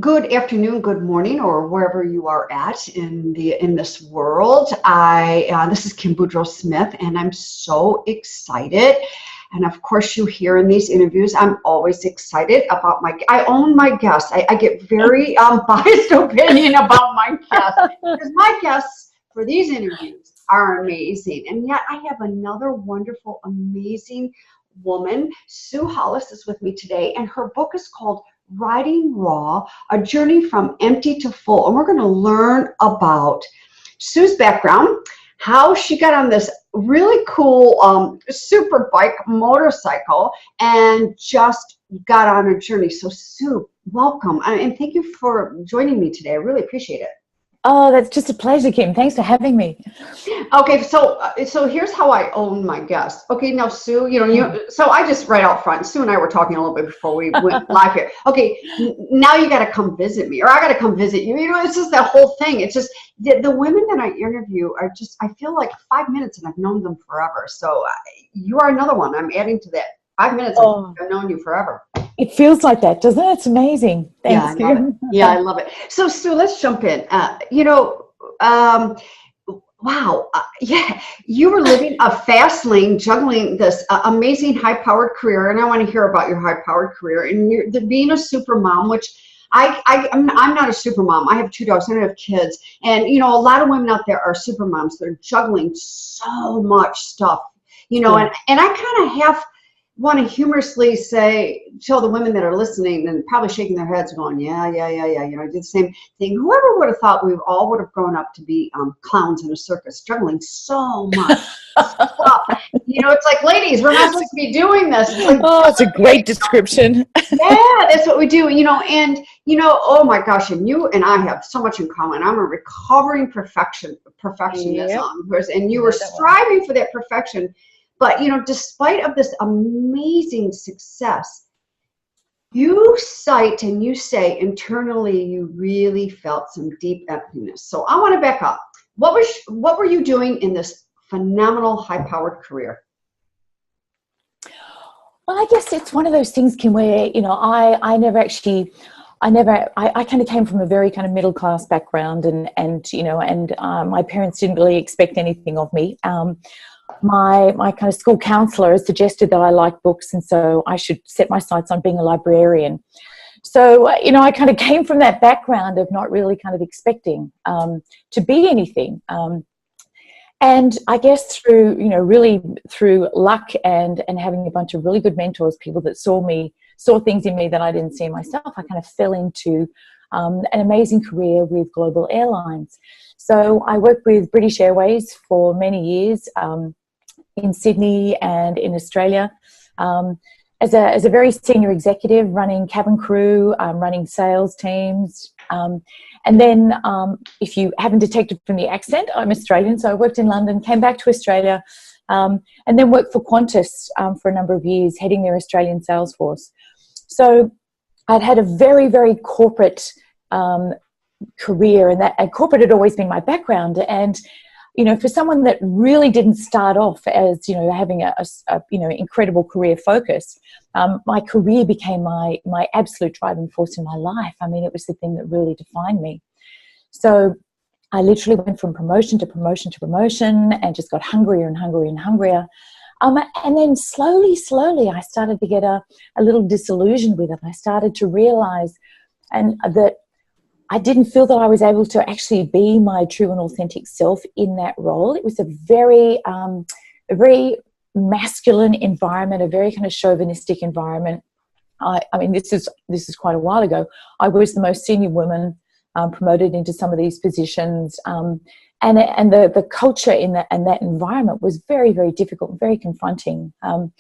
Good afternoon, good morning, or wherever you are at in this world. This is Kim Boudreaux Smith, and I'm so excited. And of course, you hear in these interviews, I'm always excited about I own my guests. I get very biased opinion about my guests because my guests for these interviews are amazing. And yet I have another wonderful, amazing woman. Sue Hollis is with me today, and her book is called Riding Raw, A Journey from Empty to Full. And we're going to learn about Sue's background, how she got on this really cool super bike motorcycle and just got on a journey. So Sue, welcome. And thank you for joining me today. I really appreciate it. Oh, that's just a pleasure, Kim. Thanks for having me. Okay, so here's how I own my guests. Okay, now Sue, so I just right out front, Sue and I were talking a little bit before we went live here. Okay, now you got to come visit me, or I got to come visit you. It's just that whole thing. It's just the women that I interview are just, I feel like 5 minutes and I've known them forever. So you are another one. I'm adding to that. 5 minutes, I've known you forever. It feels like that, doesn't it? It's amazing. Thanks, Kim. Yeah, I love it. So Sue, let's jump in. Wow. Yeah, you were living a fast lane, juggling this amazing high-powered career, and I want to hear about your high-powered career. And being a super mom, which I'm not a super mom. I have 2 dogs. I don't have kids. And, a lot of women out there are super moms. They're juggling so much stuff, and I kind of want to humorously tell the women that are listening and probably shaking their heads going, yeah, do the same thing. Whoever would have thought we all would have grown up to be clowns in a circus, juggling so much stuff. It's like, ladies, we're not supposed to be doing this. It's like, it's a great description. Yeah, that's what we do, oh my gosh, and you and I have so much in common. I'm a recovering perfectionist, and you were striving for that perfection. But, despite of this amazing success, you cite and you say internally you really felt some deep emptiness. So I want to back up. What were you doing in this phenomenal high-powered career? Well, I guess it's one of those things, Kim, where, I kind of came from a very kind of middle-class background and my parents didn't really expect anything of me. My kind of school counselor suggested that I like books, and so I should set my sights on being a librarian. So, I kind of came from that background of not really kind of expecting to be anything. And I guess through luck and having a bunch of really good mentors, people that saw things in me that I didn't see in myself, I kind of fell into an amazing career with global airlines. So I worked with British Airways for many years in Sydney and in Australia as a very senior executive, running cabin crew, running sales teams. And then if you haven't detected from the accent, I'm Australian, so I worked in London, came back to Australia, and then worked for Qantas for a number of years, heading their Australian sales force. So I'd had a very, very corporate career, and corporate had always been my background. And for someone that really didn't start off as having a incredible career focus, my career became my absolute driving force in my life. I mean, it was the thing that really defined me. So I literally went from promotion to promotion to promotion and just got hungrier and hungrier and hungrier. And then slowly, I started to get a little disillusioned with it. I started to realize that I didn't feel that I was able to actually be my true and authentic self in that role. It was a very masculine environment, a very kind of chauvinistic environment. I mean, this is quite a while ago. I was the most senior woman promoted into some of these positions, and the culture in that environment was very, very difficult, very confronting. And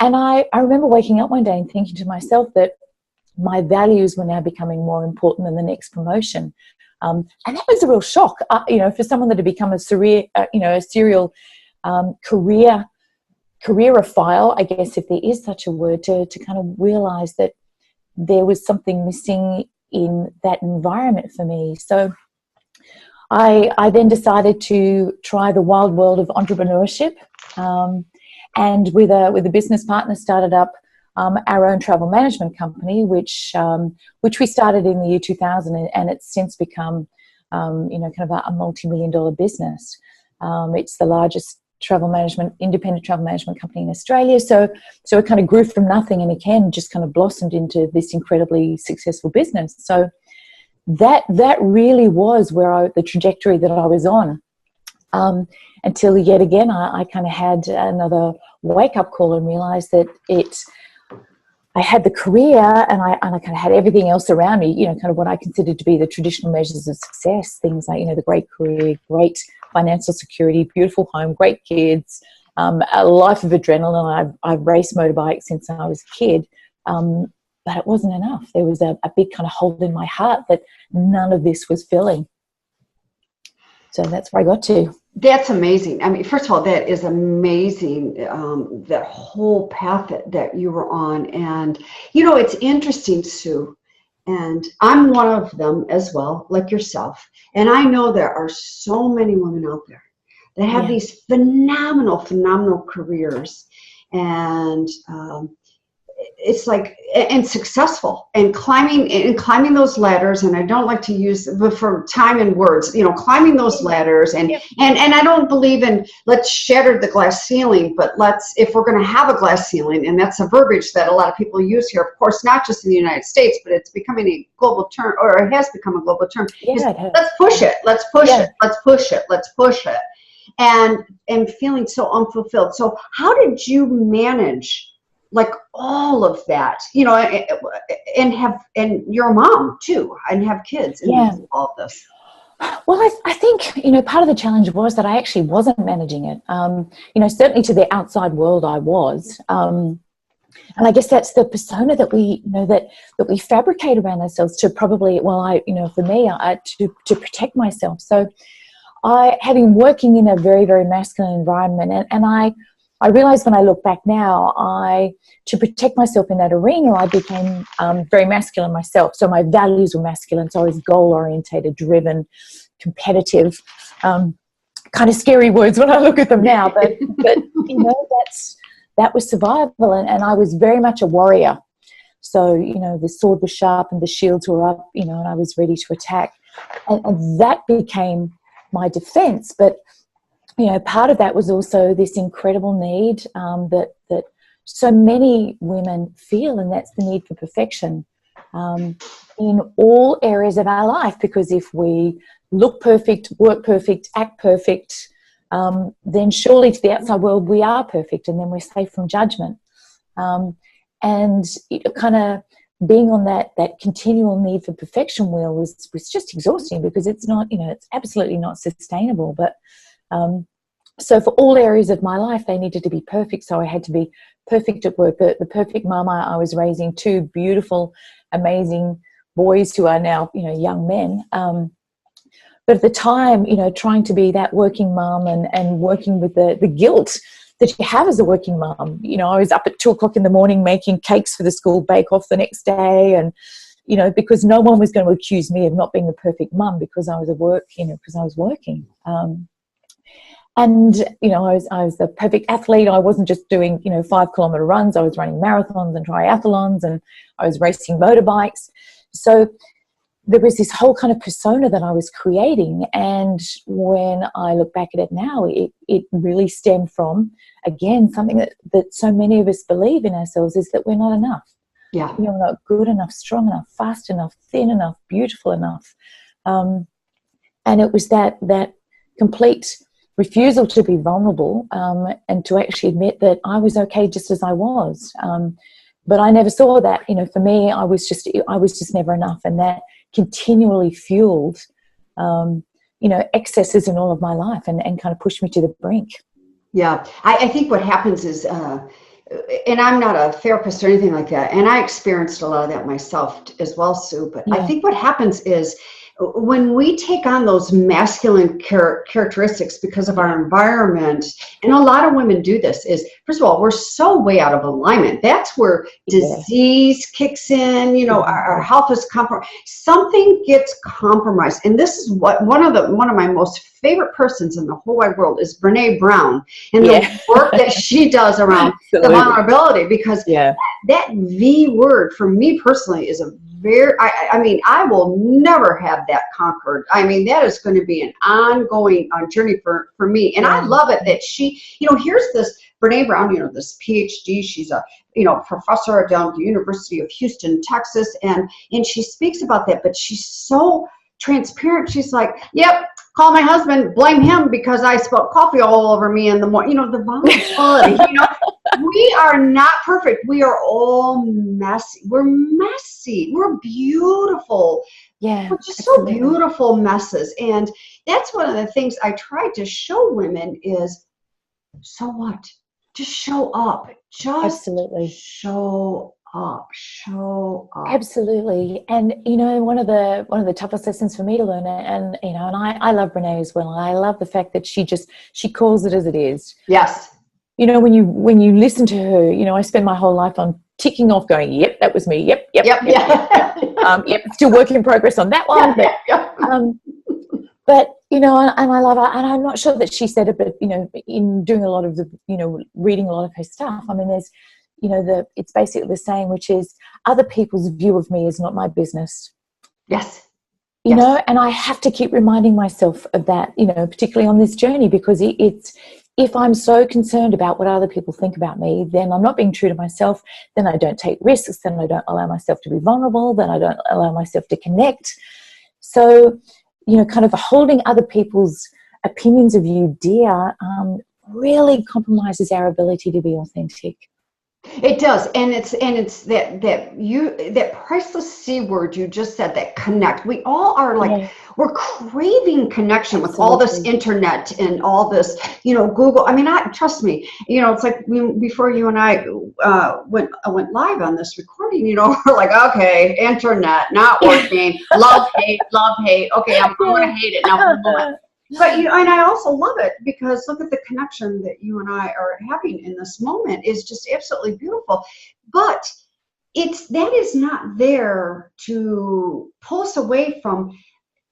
I remember waking up one day and thinking to myself that my values were now becoming more important than the next promotion. And that was a real shock, for someone that had become a serial careerophile, I guess, if there is such a word, to kind of realize that there was something missing in that environment for me. So I then decided to try the wild world of entrepreneurship, and with a business partner started up our own travel management company, which we started in the year 2000, and it's since become, kind of a multi-million-dollar business. It's the largest independent travel management company in Australia. So it kind of grew from nothing, and again just kind of blossomed into this incredibly successful business. So that really was the trajectory that I was on, until yet again I kind of had another wake-up call and realized that I had the career and I kind of had everything else around me, kind of what I considered to be the traditional measures of success, things like, the great career, great financial security, beautiful home, great kids, a life of adrenaline. I've raced motorbikes since I was a kid, but it wasn't enough. There was a big kind of hole in my heart that none of this was filling. So that's where I got to. That's amazing. I mean, first of all, that is amazing, that whole path that you were on. And, it's interesting, Sue, and I'm one of them as well, like yourself. And I know there are so many women out there that have these phenomenal careers, and it's like, and successful, and climbing those ladders. And I don't like to use for time and words, climbing those ladders, and I don't believe in let's shatter the glass ceiling, but if we're going to have a glass ceiling, and that's a verbiage that a lot of people use here, of course, not just in the United States, but it's becoming a global term, or it has become a global term. Let's push it, let's push it, and feeling so unfulfilled. So how did you manage like all of that, and you're a mom too, and have kids, and all of this? Well, I think, part of the challenge was that I actually wasn't managing it. Certainly to the outside world I was. And I guess that's the persona that we, that we fabricate around ourselves to probably, for me, to protect myself. So having working in a very, very masculine environment, and I realized when I look back now, to protect myself in that arena, I became very masculine myself. So my values were masculine. So I was goal-orientated, driven, competitive, kind of scary words when I look at them now. But that was survival. And I was very much a warrior. So, the sword was sharp and the shields were up, and I was ready to attack. And that became my defense. But part of that was also this incredible need that so many women feel, and that's the need for perfection in all areas of our life. Because if we look perfect, work perfect, act perfect, then surely to the outside world we are perfect, and then we're safe from judgment. And kind of being on that continual need for perfection wheel was just exhausting, because it's not, it's absolutely not sustainable. But so for all areas of my life, they needed to be perfect. So I had to be perfect at work, the perfect mama. I was raising two beautiful, amazing boys who are now, young men. But at the time, trying to be that working mom and working with the guilt that you have as a working mom. I was up at 2:00 in the morning making cakes for the school bake-off the next day, and because no one was going to accuse me of not being the perfect mum because I was because I was working. And, I was the perfect athlete. I wasn't just doing, 5-kilometer runs. I was running marathons and triathlons, and I was racing motorbikes. So there was this whole kind of persona that I was creating. And when I look back at it now, it really stemmed from, again, something that so many of us believe in ourselves, is that we're not enough. Yeah. We're not good enough, strong enough, fast enough, thin enough, beautiful enough. And it was that complete refusal to be vulnerable, and to actually admit that I was okay just as I was. But I never saw that. For me, I was just never enough, and that continually fueled, excesses in all of my life, and kind of pushed me to the brink. Yeah, I think what happens is, and I'm not a therapist or anything like that, and I experienced a lot of that myself as well, Sue. But I think what happens is, when we take on those masculine characteristics because of our environment, and a lot of women do this, is first of all, we're so way out of alignment. That's where disease kicks in, you know, our health is compromised. Something gets compromised. And this is what one of my most favorite persons in the whole wide world is Brene Brown, and the work that she does around the vulnerability, because that V word for me personally is a very, I mean, I will never have that conquered. I mean, that is going to be an ongoing journey for me. And I love it that she, you know, here's this Brene Brown, you know, this PhD, she's a, you know, professor down at the University of Houston, Texas. And she speaks about that, but she's so transparent. She's like, yep, call my husband, blame him because I spilled coffee all over me in the morning. You know, the vulnerability, you know, we are not perfect. We are all messy. We're messy. We're beautiful. Yeah. We're just so beautiful messes. And that's one of the things I try to show women is, so what? Just show up. Just show up. Show up. Absolutely. And you know, one of the toughest lessons for me to learn, and you know, and I love Brene as well. I love the fact that she calls it as it is. Yes. You know, when you listen to her, you know, I spend my whole life on ticking off, going, yep, that was me. Yep. Yep, still work in progress on that one. But you know, and I love her, and I'm not sure that she said it, but you know, in doing a lot of the, you know, reading a lot of her stuff, I mean, there's, you know, it's basically the saying, which is, other people's view of me is not my business. Yes. You know, and I have to keep reminding myself of that, you know, particularly on this journey, because it's, if I'm so concerned about what other people think about me, then I'm not being true to myself, then I don't take risks, then I don't allow myself to be vulnerable, then I don't allow myself to connect. So, you know, kind of holding other people's opinions of you dear really compromises our ability to be authentic. It does, and it's that priceless C word you just said, that connect. We all are like, we're craving connection with all this internet and all this, you know, Google. I mean, trust me, you know, it's like before you and I went live on this recording, you know, we're like, okay, internet not working, love hate. Okay, I'm going to hate it now. But you know, and I also love it because look at the connection that you and I are having in this moment is just absolutely beautiful. But that is not there to pull us away from.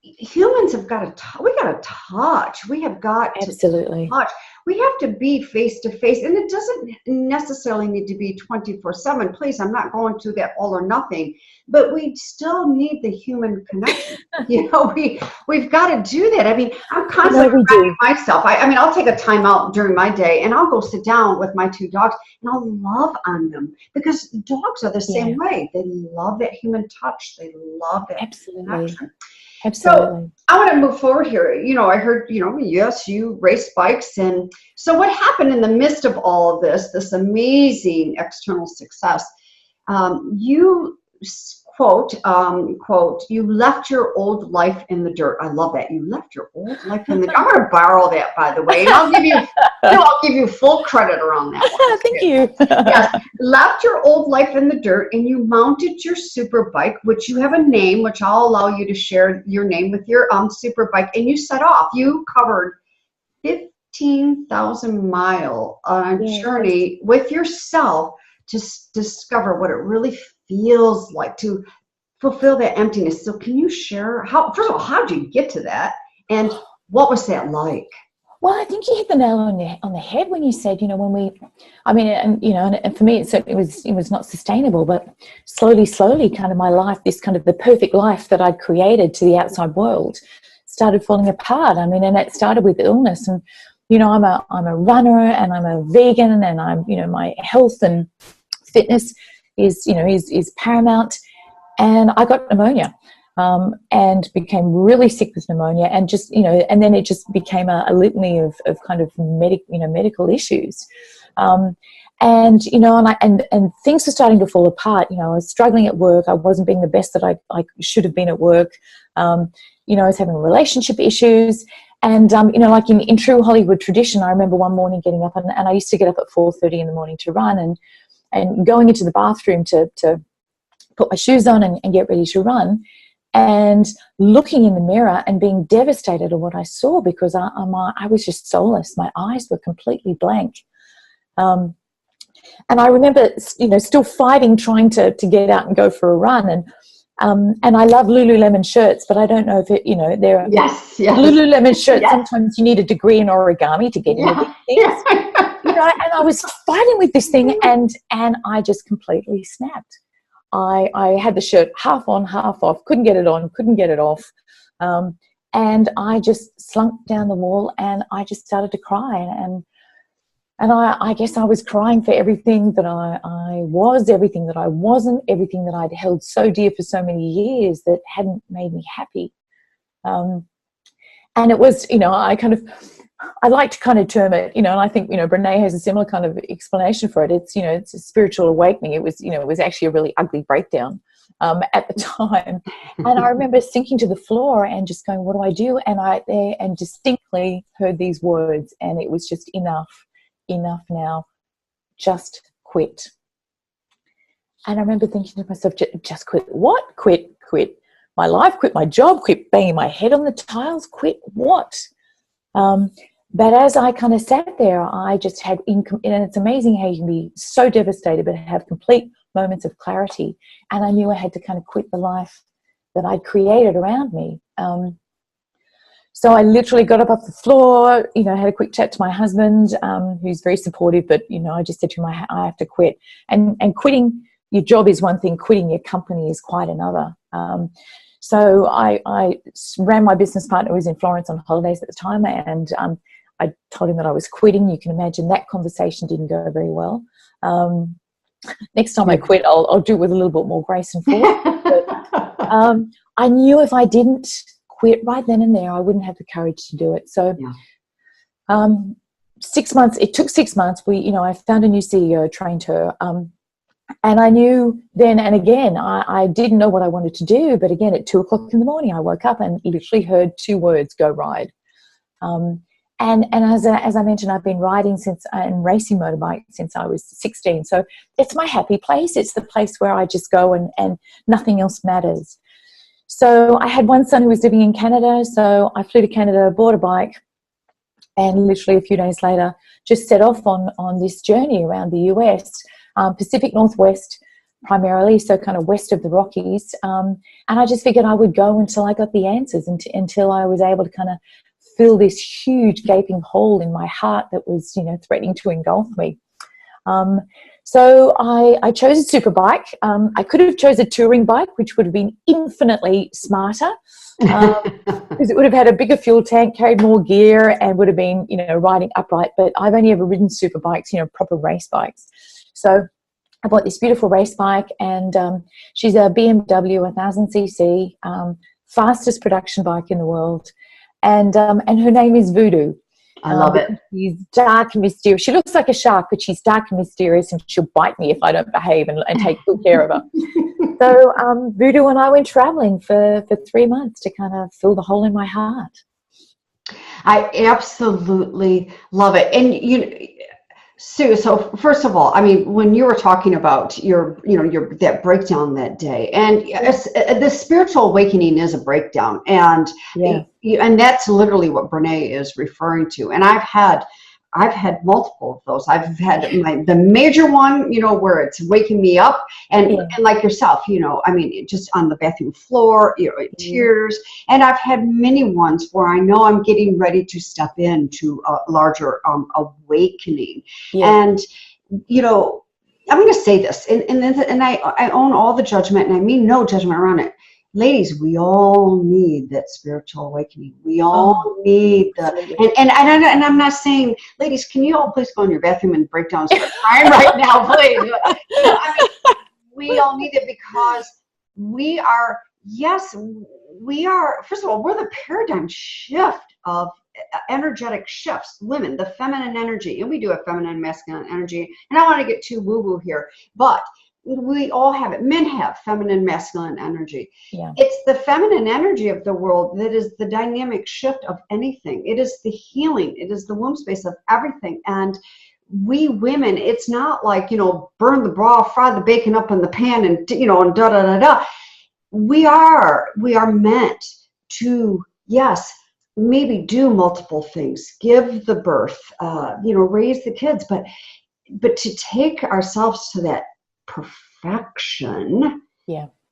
Humans have got to, we got to touch. We have got to touch. We have to be face to face, and it doesn't necessarily need to be 24/7. Please, I'm not going to that all or nothing, but we still need the human connection. You know, we've got to do that. I mean, I'm constantly reminding myself. I mean, I'll take a time out during my day, and I'll go sit down with my 2 dogs, and I'll love on them, because dogs are the same way. They love that human touch. They love that connection. Absolutely. So I want to move forward here. You know, I heard, you know, yes, you race bikes. And so what happened in the midst of all of this amazing external success, you quote, you left your old life in the dirt. I love that. You left your old life in the dirt. I'm going to borrow that, by the way, and I'll give you full credit around that one. Thank you. Yes, left your old life in the dirt, and you mounted your super bike, which you have a name, which I'll allow you to share your name with your super bike, and you set off. You covered 15,000 mile on a journey with yourself to discover what it really feels like to fulfill that emptiness. So can you share first of all, how did you get to that, and what was that like? Well, I think you hit the nail on the head when you said, you know, and for me, it was not sustainable, but slowly kind of my life, this kind of the perfect life that I'd created to the outside world started falling apart. I mean, and it started with illness, and, you know, I'm a runner, and I'm a vegan, and I'm, you know, my health and fitness is paramount, and I got pneumonia. And became really sick with pneumonia, and just, you know, and then it just became a litany of kind of medical issues. And, you know, and things were starting to fall apart. You know, I was struggling at work. I wasn't being the best that I should have been at work. You know, I was having relationship issues. And, you know, like in true Hollywood tradition, I remember one morning getting up, and I used to get up at 4:30 in the morning to run, and going into the bathroom to put my shoes on and get ready to run, and looking in the mirror and being devastated at what I saw, because I was just soulless. My eyes were completely blank. And I remember, still fighting, trying to get out and go for a run. And I love Lululemon shirts, but I don't know if there are Yes. Lululemon shirts. Yes. Sometimes you need a degree in origami to get into these things. And I was fighting with this thing, and I just completely snapped. I had the shirt half on, half off, couldn't get it on, couldn't get it off. And I just slunk down the wall, and I just started to cry. And I guess I was crying for everything that I was, everything that I wasn't, everything that I'd held so dear for so many years that hadn't made me happy. And it was, I like to kind of term it, and I think, Brene has a similar kind of explanation for it. It's, it's a spiritual awakening. It was actually a really ugly breakdown at the time. And I remember sinking to the floor and just going, what do I do? And I distinctly heard these words, and it was just enough now, just quit. And I remember thinking to myself, just quit what? Quit my life, quit my job, quit banging my head on the tiles, quit what? But as I kind of sat there, I just had, and it's amazing how you can be so devastated but have complete moments of clarity. And I knew I had to kind of quit the life that I'd created around me. So I literally got up off the floor, had a quick chat to my husband, who's very supportive, but, I just said to him, I have to quit. And quitting your job is one thing, quitting your company is quite another. So I ran my business partner, who was in Florence on holidays at the time, and I told him that I was quitting. You can imagine that conversation didn't go very well. Next time I quit, I'll do it with a little bit more grace and force. But I knew if I didn't quit right then and there, I wouldn't have the courage to do it. So 6 months, it took 6 months. I found a new CEO, trained her. And I knew then and again, I didn't know what I wanted to do. But again, at 2:00 in the morning, I woke up and literally heard 2 words, go ride. And as I mentioned, I've been riding and racing motorbike since I was 16. So it's my happy place. It's the place where I just go and nothing else matters. So I had one son who was living in Canada. So I flew to Canada, bought a bike, and literally a few days later, just set off on this journey around the US, Pacific Northwest primarily, so kind of west of the Rockies. And I just figured I would go until I got the answers, until I was able to kind of fill this huge gaping hole in my heart that was, threatening to engulf me. So I chose a super bike. I could have chose a touring bike, which would have been infinitely smarter, because it would have had a bigger fuel tank, carried more gear, and would have been, riding upright. But I've only ever ridden super bikes, proper race bikes. So I bought this beautiful race bike, and she's a BMW 1000cc, fastest production bike in the world. And her name is Voodoo. I love it. She's dark and mysterious. She looks like a shark, but she's dark and mysterious, and she'll bite me if I don't behave and take good care of her. So Voodoo and I went traveling for 3 months to kind of fill the hole in my heart. I absolutely love it. And Sue, so first of all, I mean, when you were talking about your that breakdown that day, and the spiritual awakening is a breakdown, and that's literally what Brene is referring to. And I've had multiple of those. I've had the major one, where it's waking me up, and like yourself, I mean, just on the bathroom floor, tears. And I've had many ones where I know I'm getting ready to step into a larger awakening. And I'm going to say this, and I own all the judgment, and I mean no judgment around it. Ladies, we all need that spiritual awakening. We all need and I'm not saying, ladies, can you all please go in your bathroom and break down some time right now, please? I mean, we all need it, because we are, first of all, we're the paradigm shift of energetic shifts, women, the feminine energy, and we do have feminine and masculine energy, and I want to get too woo-woo here, but we all have it. Men have feminine, masculine energy. It's the feminine energy of the world that is the dynamic shift of anything. It is the healing. It is the womb space of everything. And we women, it's not like, burn the bra, fry the bacon up in the pan, and, and da-da-da-da. We are meant to, maybe do multiple things, give the birth, raise the kids, but but to take ourselves to that perfection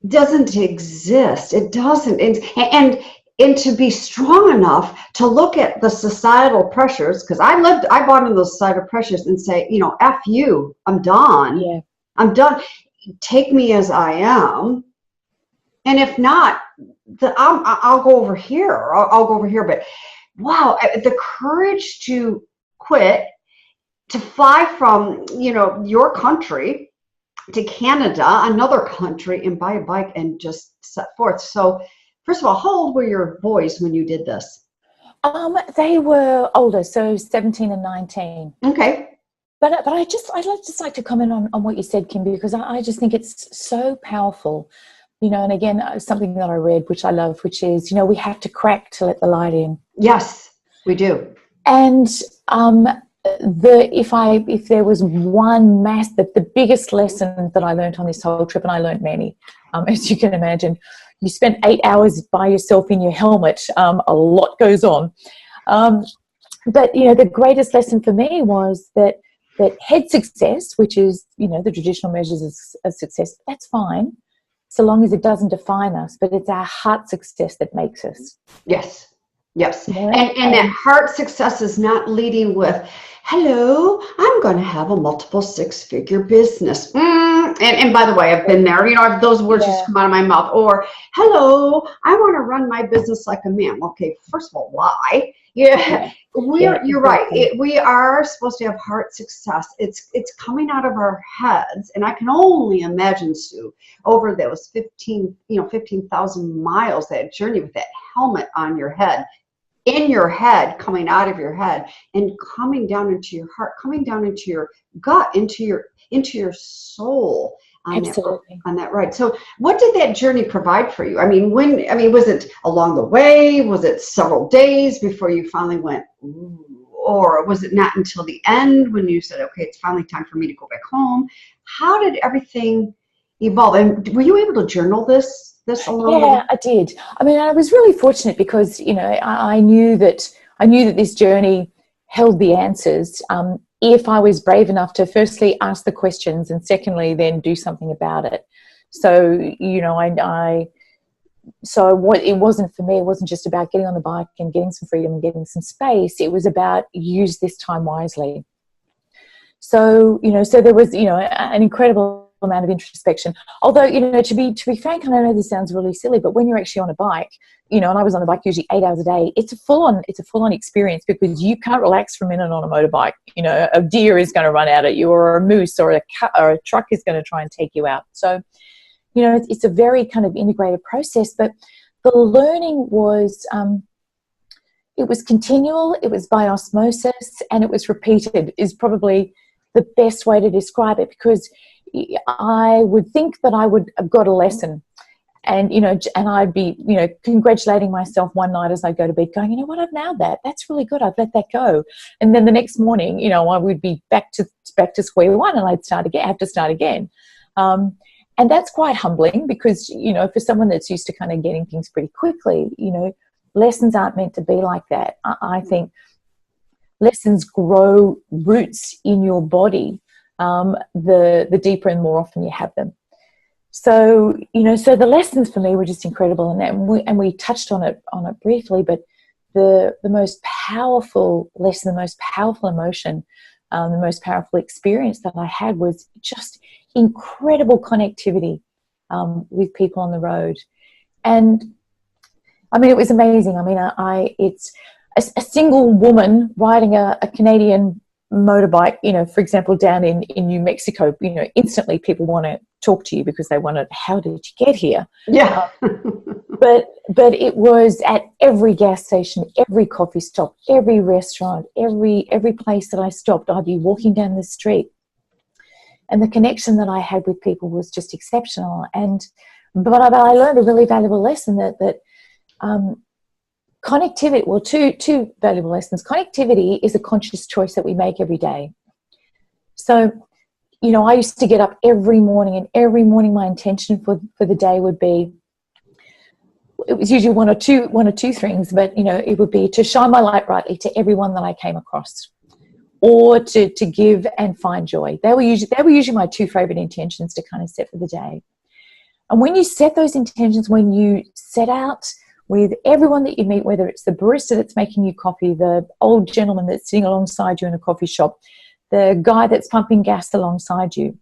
doesn't exist. It doesn't. And to be strong enough to look at the societal pressures, because I bought into those societal pressures and say, F you, I'm done. Yeah. I'm done. Take me as I am. And if not, I'll go over here. I'll go over here. But wow, the courage to quit, to fly from, your country to Canada, another country, and buy a bike and just set forth. So first of all, how old were your boys when you did this? They were older, so 17 and 19. Okay. But I'd just like to comment on what you said, Kim, because I just think it's so powerful, and again, something that I read, which I love, which is, we have to crack to let the light in. Yes, we do. And if there was one the biggest lesson that I learned on this whole trip, and I learned many, as you can imagine, you spent 8 hours by yourself in your helmet. A lot goes on. But, the greatest lesson for me was that head success, which is, the traditional measures of success, that's fine, so long as it doesn't define us, but it's our heart success that makes us. Yes. Yes. Yeah. And that heart success is not leading with, hello, I'm going to have a multiple six-figure business. And by the way, I've been there, those words just come out of my mouth. Or, hello, I want to run my business like a man. Okay, first of all, why? Yeah. You're right. We are supposed to have heart success. It's coming out of our heads. And I can only imagine, Sue, over those 15,000 miles, that journey with that helmet on your head, in your head, coming out of your head, and coming down into your heart, coming down into your gut, into your soul. Absolutely. On that ride. So what did that journey provide for you? Was it along the way? Was it several days before you finally went, ooh, or was it not until the end when you said, okay, it's finally time for me to go back home? How did everything evolve? And were you able to journal this along the way? I did. I was really fortunate because, I knew that this journey held the answers. If I was brave enough to firstly ask the questions and secondly then do something about it. So, what it wasn't for me, it wasn't just about getting on the bike and getting some freedom and getting some space. It was about use this time wisely. So, so there was, an incredible amount of introspection. Although, to be frank, and I know this sounds really silly, but when you're actually on a bike, and I was on the bike usually 8 hours a day, it's a full on experience because you can't relax for a minute on a motorbike. A deer is going to run out at you, or a moose or a truck is going to try and take you out. So, it's a very kind of integrated process, but the learning was, it was continual, it was by osmosis, and it was repeated is probably the best way to describe it, because I would think that I would have got a lesson, and and I'd be congratulating myself one night as I go to bed, going, you know what, I've nailed that. That's really good. I've let that go. And then the next morning, I would be back to square one, and I'd have to start again. And that's quite humbling because for someone that's used to kind of getting things pretty quickly, lessons aren't meant to be like that. I think lessons grow roots in your body. The deeper and more often you have them. So, so the lessons for me were just incredible. And we touched on it briefly, but the most powerful lesson, the most powerful emotion, the most powerful experience that I had was just incredible connectivity with people on the road. And it was amazing. It's a single woman riding a Canadian motorbike, for example, down in New Mexico, instantly people want to talk to you because they want to, how did you get here? Yeah. But it was at every gas station, every coffee stop, every restaurant, every place that I stopped, I'd be walking down the street. And the connection that I had with people was just exceptional. But I learned a really valuable lesson that connectivity, well, two valuable lessons. Connectivity is a conscious choice that we make every day. So, I used to get up every morning, and every morning my intention for the day would be, it was usually one or two things, but, it would be to shine my light brightly to everyone that I came across. or to give and find joy. They were usually my two favorite intentions to kind of set for the day. And when you set those intentions, when you set out with everyone that you meet, whether it's the barista that's making you coffee, the old gentleman that's sitting alongside you in a coffee shop, the guy that's pumping gas alongside you,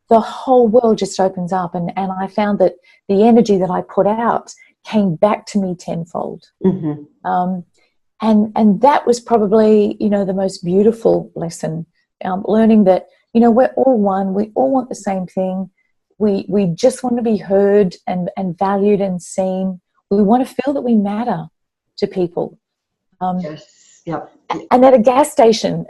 the whole world just opens up. And I found that the energy that I put out came back to me tenfold. Mm-hmm. And that was probably, the most beautiful lesson, learning that, we're all one. We all want the same thing. We just want to be heard and valued and seen. We want to feel that we matter to people. Yes. Yep. And at a gas station,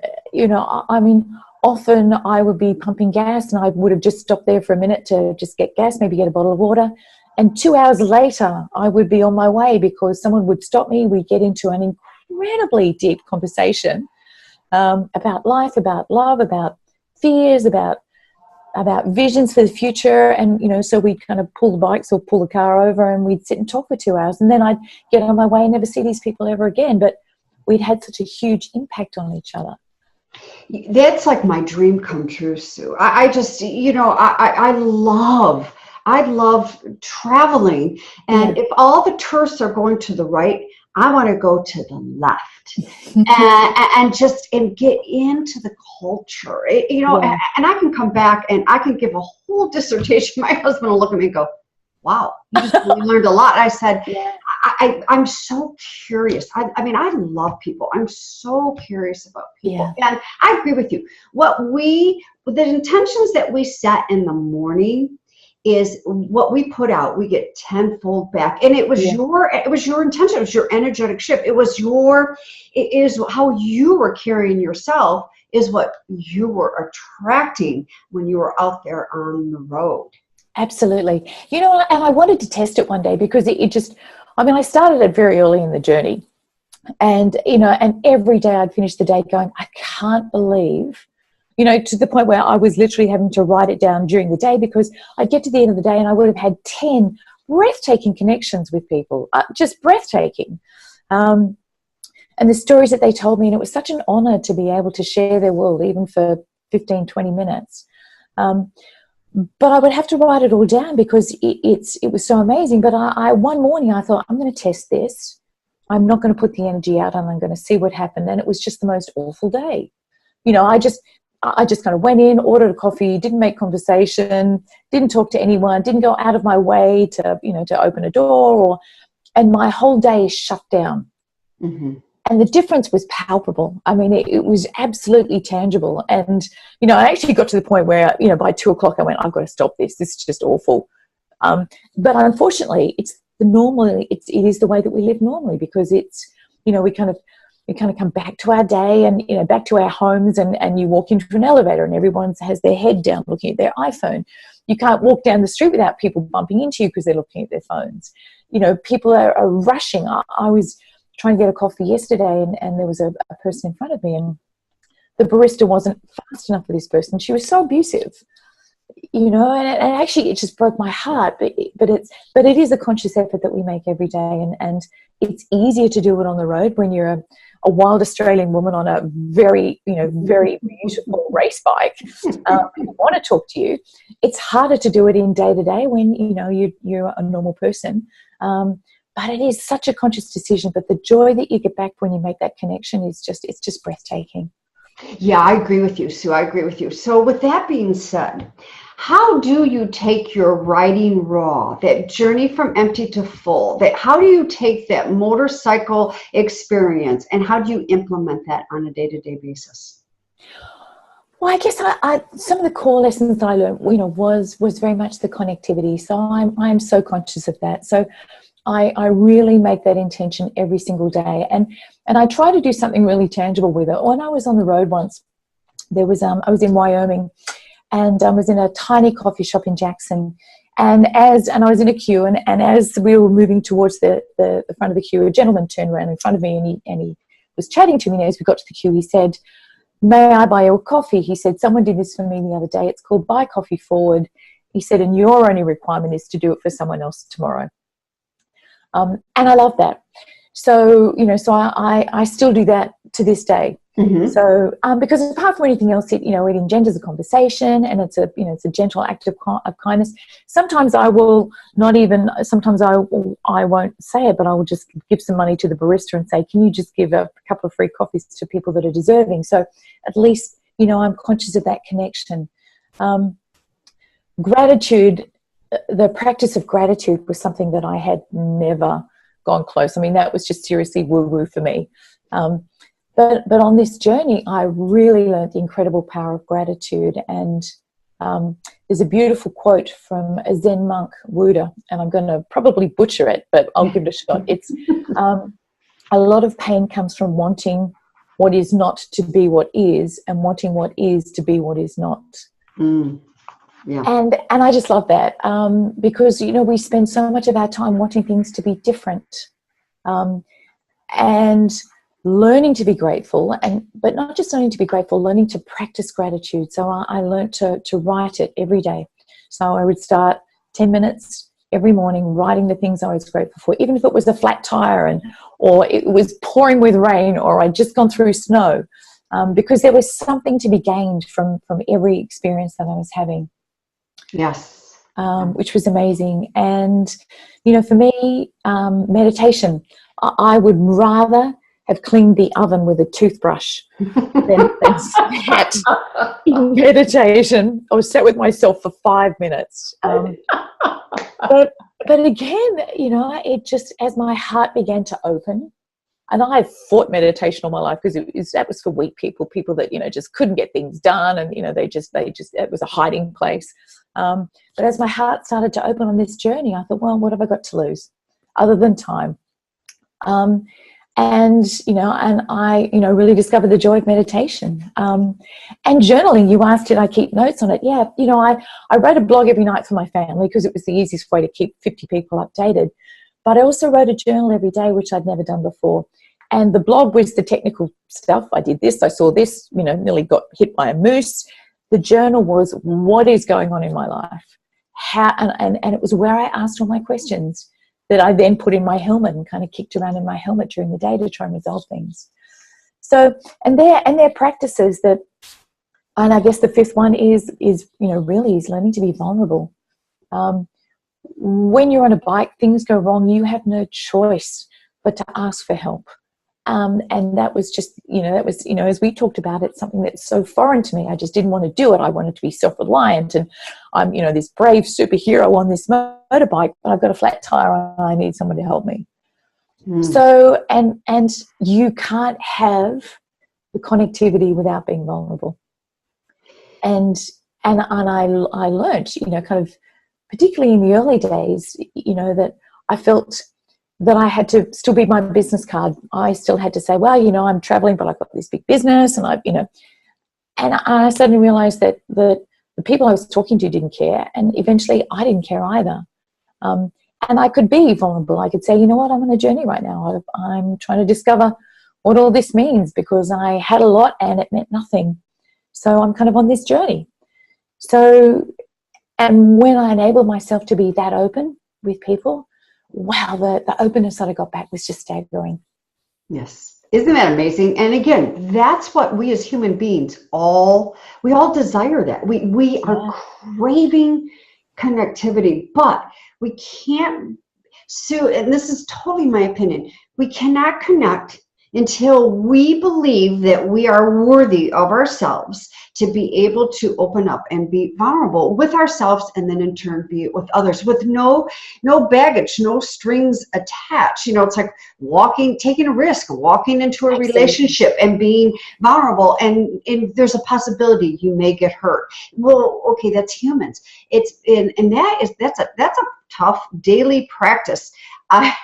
often I would be pumping gas and I would have just stopped there for a minute to just get gas, maybe get a bottle of water. And 2 hours later, I would be on my way because someone would stop me. We'd get into an incredibly deep conversation about life, about love, about fears, about visions for the future. And, so we'd kind of pull the bikes or pull the car over and we'd sit and talk for 2 hours. And then I'd get on my way and never see these people ever again. But we'd had such a huge impact on each other. That's like my dream come true, Sue. I just, I love traveling. And if all the tourists are going to the right, I want to go to the left and get into the culture, and I can come back and I can give a whole dissertation. My husband will look at me and go, wow, you just really learned a lot. I said, I'm so curious. I love people. I'm so curious about people. Yeah. And I agree with you. The intentions that we set in the morning is what we put out, we get tenfold back. And it was your intention. It was your energetic shift. It is how you were carrying yourself is what you were attracting when you were out there on the road. Absolutely. And I wanted to test it one day because I started it very early in the journey. And, and every day I'd finish the day going, I can't believe, to the point where I was literally having to write it down during the day because I'd get to the end of the day and I would have had 10 breathtaking connections with people, just breathtaking. And the stories that they told me, and it was such an honor to be able to share their world even for 15, 20 minutes. But I would have to write it all down because it was so amazing. But one morning I thought, I'm going to test this. I'm not going to put the energy out and I'm going to see what happened. And it was just the most awful day. I just kind of went in, ordered a coffee, didn't make conversation, didn't talk to anyone, didn't go out of my way to open a door, and my whole day shut down. Mm-hmm. And the difference was palpable. It was absolutely tangible. And, I actually got to the point where, by 2:00 I went, I've got to stop this. This is just awful. But unfortunately, it is the way that we live normally because it's, we kind of come back to our day and, back to our homes and you walk into an elevator and everyone has their head down looking at their iPhone. You can't walk down the street without people bumping into you because they're looking at their phones. People are rushing. I was trying to get a coffee yesterday and there was a person in front of me and the barista wasn't fast enough for this person. She was so abusive, and actually it just broke my heart. But it is a conscious effort that we make every day, and it's easier to do it on the road when you're a wild Australian woman on a very, very beautiful race bike. People want to talk to you. It's harder to do it in day to day when you're a normal person. But it is such a conscious decision. But the joy that you get back when you make that connection it's just breathtaking. Yeah, I agree with you, Sue. I agree with you. So with that being said, how do you take your writing raw, that journey from empty to full? How do you take that motorcycle experience and how do you implement that on a day-to-day basis? Well, I guess some of the core lessons that I learned, was very much the connectivity. So I'm so conscious of that. So I really make that intention every single day. And I try to do something really tangible with it. When I was on the road once, I was in Wyoming and I was in a tiny coffee shop in Jackson. And I was in a queue and as we were moving towards the front of the queue, a gentleman turned around in front of me and he was chatting to me. And as we got to the queue, he said, "May I buy you a coffee?" He said, "Someone did this for me the other day. It's called Buy Coffee Forward." He said, "And your only requirement is to do it for someone else tomorrow." And I love that. So, I still do that to this day. Mm-hmm. So, because apart from anything else, it engenders a conversation, and it's a gentle act of kindness. Sometimes I will not even. Sometimes I won't say it, but I will just give some money to the barista and say, "Can you just give a couple of free coffees to people that are deserving?" So, at least I'm conscious of that connection. Gratitude, the practice of gratitude was something that I had never gone close. I mean, that was just seriously woo-woo for me. But on this journey, I really learned the incredible power of gratitude. And there's a beautiful quote from a Zen monk, Buddha, and I'm going to probably butcher it, but I'll give it a shot. It's a lot of pain comes from wanting what is not to be what is, and wanting what is to be what is not. Mm. Yeah. And I just love that, because we spend so much of our time wanting things to be different, and learning to be grateful, but not just learning to be grateful, learning to practice gratitude. So I learned to write it every day. So I would start 10 minutes every morning writing the things I was grateful for, even if it was a flat tire or it was pouring with rain, or I'd just gone through snow, because there was something to be gained from every experience that I was having. Yes. Which was amazing. And, for me, meditation, I would rather have cleaned the oven with a toothbrush than sat in meditation or sat with myself for 5 minutes. But again, it just, as my heart began to open, and I've fought meditation all my life because that was for weak people that, just couldn't get things done. And, they just, it was a hiding place. But as my heart started to open on this journey, I thought, well, what have I got to lose other than time? And I, really discovered the joy of meditation. And journaling, you asked, did I keep notes on it? Yeah. I wrote a blog every night for my family because it was the easiest way to keep 50 people updated. But I also wrote a journal every day, which I'd never done before. And the blog was the technical stuff. I did this, I saw this, nearly got hit by a moose. The journal was what is going on in my life. And it was where I asked all my questions that I then put in my helmet and kind of kicked around in my helmet during the day to try and resolve things. So, and they're practices that, and I guess the fifth one is really is learning to be vulnerable. When you're on a bike, things go wrong, you have no choice but to ask for help. And that was just, as we talked about, it's something that's so foreign to me. I just didn't want to do it. I wanted to be self-reliant, and I'm, this brave superhero on this motorbike, but I've got a flat tire and I need someone to help me. So, and you can't have the connectivity without being vulnerable. And I learned, kind of, particularly in the early days, that I felt that I had to still be my business card. I still had to say, well, I'm traveling, but I've got this big business, and and I suddenly realized that the people I was talking to didn't care, and eventually I didn't care either. And I could be vulnerable. I could say, you know what, I'm on a journey right now. I'm trying to discover what all this means, because I had a lot and it meant nothing. So I'm kind of on this journey. So, and when I enabled myself to be that open with people, wow, the openness that I got back was just staggering. Yes. Isn't that amazing? And again, that's what we as human beings we all desire that. We are craving connectivity, but we can't, Sue, and this is totally my opinion, we cannot connect until we believe that we are worthy of ourselves to be able to open up and be vulnerable with ourselves, and then in turn be it with others with no baggage, no strings attached. It's like taking a risk, walking into a relationship and being vulnerable, and there's a possibility you may get hurt. Well, okay, that's humans. That's a tough daily practice. I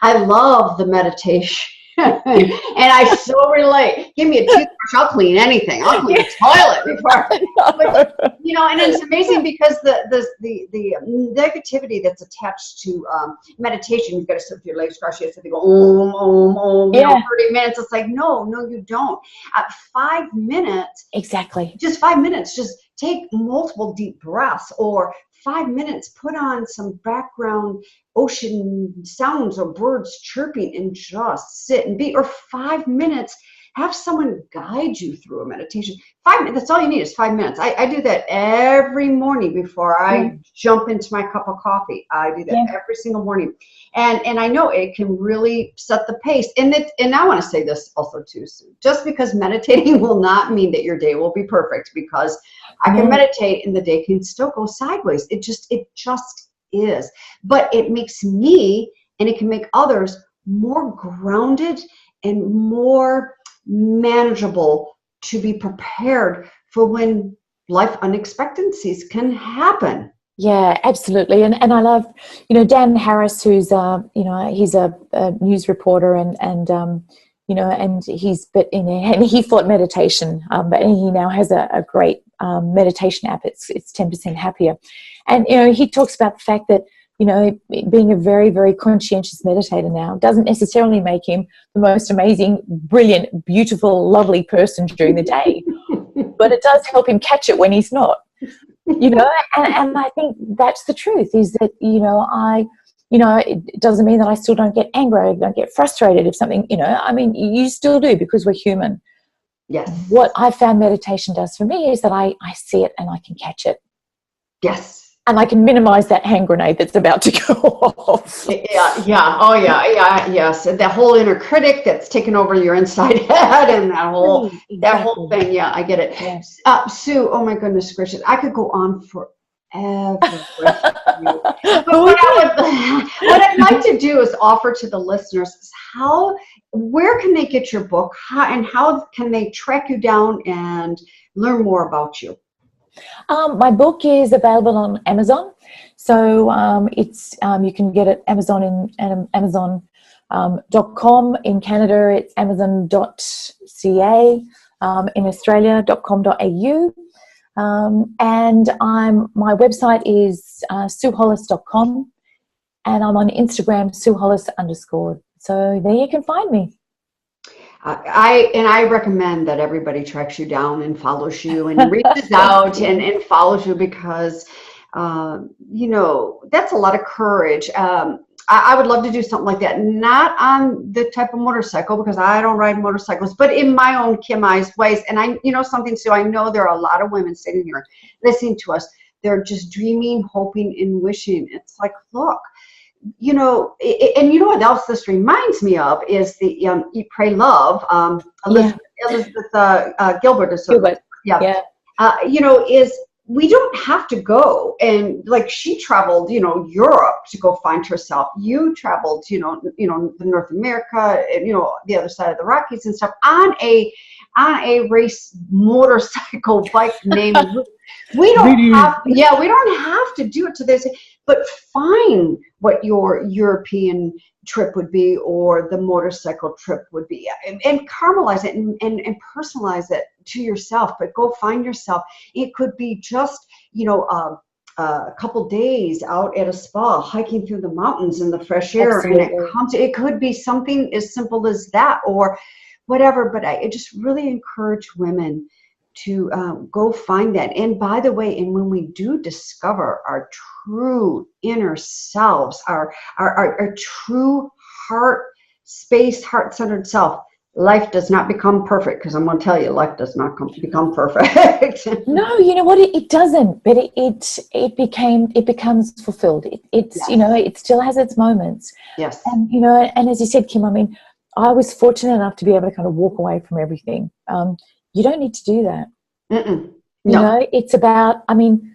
love the meditation. And I so relate. Give me a toothbrush, I'll clean anything. I'll clean the toilet before. But, and it's amazing because the negativity that's attached to meditation, you've got to sit with your legs crossed, you have to go 30 minutes. It's like, no, you don't. 5 minutes. Exactly. Just 5 minutes. Just take multiple deep breaths, or 5 minutes, put on some background ocean sounds or birds chirping and just sit and be, or 5 minutes, have someone guide you through a meditation. 5 minutes, that's all you need is 5 minutes. I do that every morning before I jump into my cup of coffee. I do that every single morning. And I know it can really set the pace. And I want to say this also too, Sue. Just because meditating will not mean that your day will be perfect, because I can meditate and the day can still go sideways. It just is. But it makes me, and it can make others, more grounded and more manageable to be prepared for when life unexpectancies can happen. Yeah, absolutely. And I love, Dan Harris, who's, he's a news reporter and and he thought meditation, but he now has a great meditation app. It's 10% Happier. And, he talks about the fact that, being a very, very conscientious meditator now doesn't necessarily make him the most amazing, brilliant, beautiful, lovely person during the day, but it does help him catch it when he's not. And I think that's the truth, is that, it doesn't mean that I still don't get angry, I don't get frustrated if something, you still do, because we're human. Yes. What I found meditation does for me is that I see it and I can catch it. Yes. And I can minimize that hand grenade that's about to go off. Yeah. Oh, yeah. Yes. That whole inner critic that's taken over your inside head, and that whole thing. Yeah, I get it. Yes. Sue, oh my goodness gracious, I could go on forever with you. But what I'd like to do is offer to the listeners where can they get your book, how can they track you down and learn more about you? My book is available on Amazon, so it's you can get it Amazon Amazon.com. In Canada, it's Amazon.ca. In Australia, .com.au. And my website is SueHollis.com, and I'm on Instagram, SueHollis_. So there you can find me. I recommend that everybody tracks you down and follows you and reaches out and follows you, because that's a lot of courage. I would love to do something like that, not on the type of motorcycle, because I don't ride motorcycles, but in my own Kim-ized ways. And something, Sue, I know there are a lot of women sitting here listening to us. They're just dreaming, hoping, and wishing. It's like, look, and what else this reminds me of is the Eat, Pray, Love. Elizabeth Gilbert is Gilbert. Is we don't have to go, and like she traveled, Europe to go find herself. You traveled, the North America, and the other side of the Rockies and stuff on a race motorcycle bike named. We don't have to do it to this, but find what your European trip would be, or the motorcycle trip would be, and caramelize it and personalize it to yourself. But go find yourself. It could be just, a couple days out at a spa, hiking through the mountains in the fresh air. Absolutely. And it could be something as simple as that, or whatever. But I just really encourage women to go find that. And by the way, and when we do discover our true inner selves, our true heart-centered self, life does not become perfect, because I'm going to tell you, life does not become perfect. No, you know what? It doesn't, but it becomes fulfilled. It still has its moments. Yes. And, and as you said, Kim, I was fortunate enough to be able to kind of walk away from everything. You don't need to do that. No. It's about, on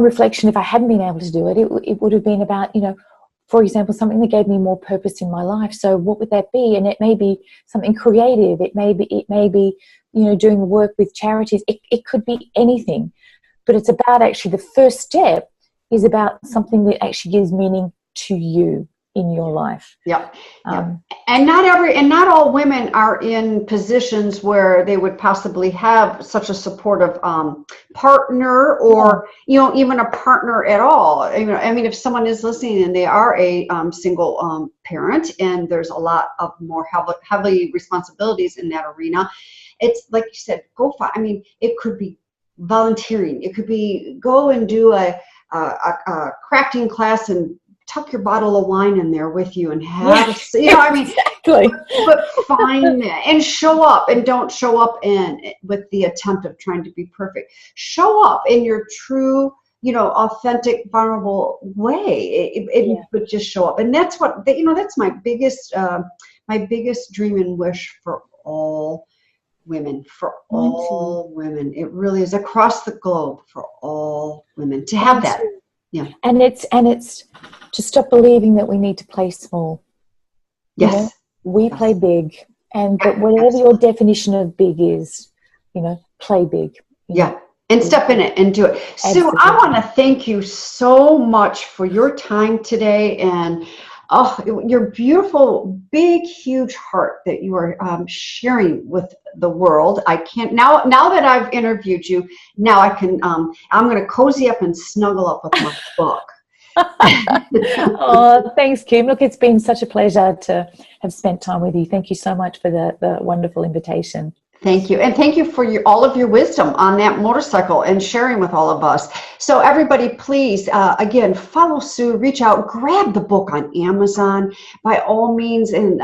reflection, if I hadn't been able to do it, it would have been about, for example, something that gave me more purpose in my life. So what would that be? And it may be something creative. It may be, doing work with charities. It could be anything, but it's about actually the first step is about something that actually gives meaning to you in your life. Yep. And not all women are in positions where they would possibly have such a supportive partner, or even a partner at all. If someone is listening and they are a single parent, and there's a lot of more heavy responsibilities in that arena, it's like you said, go find. It could be volunteering. It could be go and do a crafting class and tuck your bottle of wine in there with you and have, But find that and show up, and don't show up with the attempt of trying to be perfect. Show up in your true, authentic, vulnerable way. But just show up, and that's what that's my biggest dream and wish for all women. It really is, across the globe, for all women to have that. Yeah. And it's to stop believing that we need to play small. Yes. We play big, but whatever your definition of big is, play big. Yeah. And step in it and do it. Sue, I want to thank you so much for your time today, and your beautiful, big, huge heart that you are sharing with the world. I can't now that I've interviewed you. Now I can. I'm going to cozy up and snuggle up with my book. Oh, thanks, Kim. Look, it's been such a pleasure to have spent time with you. Thank you so much for the wonderful invitation. Thank you. And thank you for all of your wisdom on that motorcycle and sharing with all of us. So everybody, please, again, follow Sue, reach out, grab the book on Amazon by all means, and,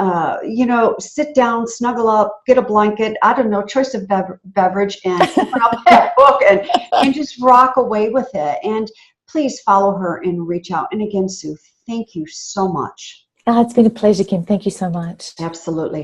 sit down, snuggle up, get a blanket, I don't know, choice of beverage, and open up that book and just rock away with it. And please follow her and reach out. And again, Sue, thank you so much. It's been a pleasure, Kim. Thank you so much. Absolutely.